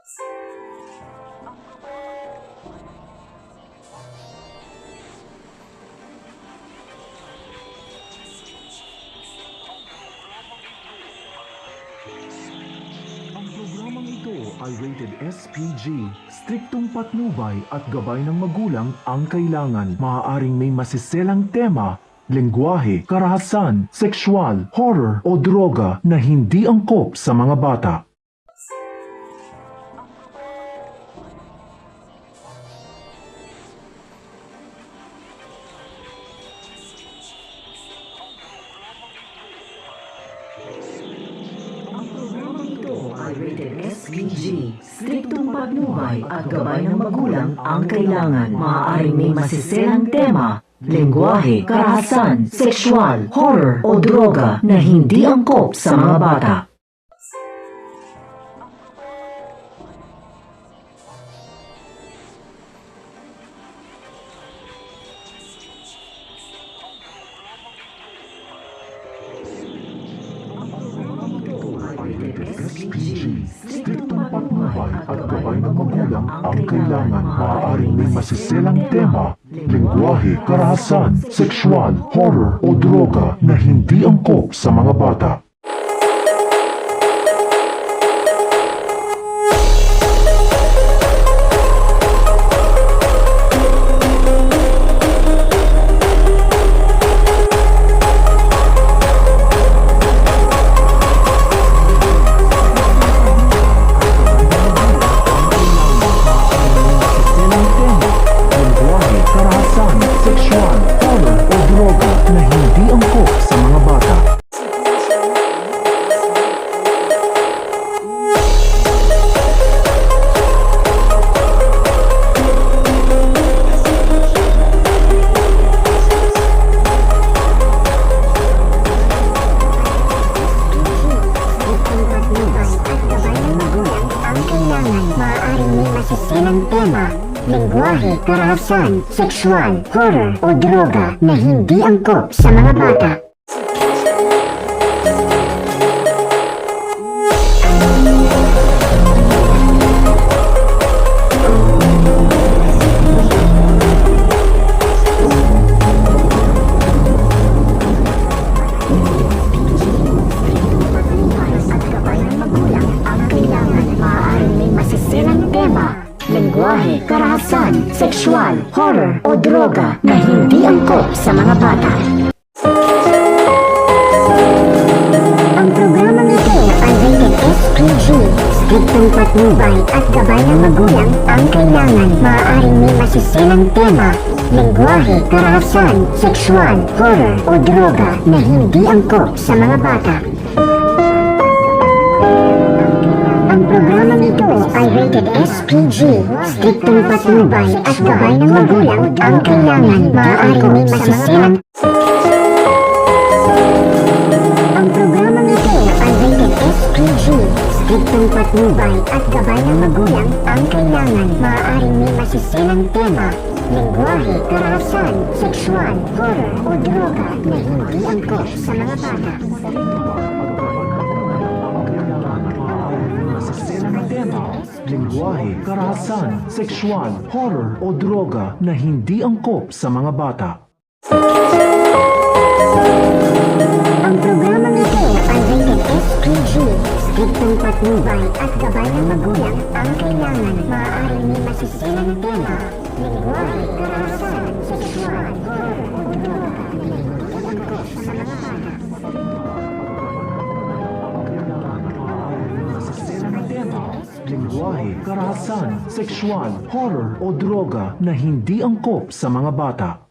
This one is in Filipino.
Ang programang ito ay rated SPG. Striktong patnubay at gabay ng magulang ang kailangan. Maaaring may masiselang tema, lengguwahe, karahasan, sexual, horror o droga na hindi angkop sa mga bata. Rated SPG. Striktong patnubay at gabay ng magulang ang kailangan. Maaaring may masiselang tema, lengguwahe, karahasan, sexual, horror o droga na hindi angkop sa mga bata. SPG. Striktong patnubay at gabay ng magulang ang kailangan. Maaaring may masiselang tema, lengguwahe, karahasan, sexual, horror o droga na hindi angkop sa mga bata. Maaaring may masiselang tema, lengguwahe, karahasan, sexual, horror o droga na hindi angkop sa mga bata. Lengguwahe, karahasan, sexual, horror o droga na hindi angkop sa mga bata. Ang programang ito ay rated SPG. Striktong patnubay at gabay ng magulang ang kailangan. Maaaring may masiselang tema, lengguwahe, karahasan, sexual, horror o droga na hindi angkop sa mga bata. Ang programang ito ay rated SPG. Striktong patnubay at gabay ng magulang ang kailangan. Maaaring may masiselang. Ang programang ito ay rated SPG. Striktong patnubay at gabay ng magulang ang kailangan. Maaaring may masiselang tema, lengguwahe, karahasan, sexual, horror o droga na hindi angkop sa mga bata. Lengguwahe, karahasan, sexual, horror o droga na hindi angkop sa mga bata. Ang programang ito ay rated SPG. Striktong patnubay at gabay ng magulang ang kailangan. Maaaring may masiselang tema, lengguwahe, karahasan, sexual, horror o droga na hindi angkop sa mga bata. Lengguwahe, karahasan, sexual, horror o droga na hindi angkop sa mga bata.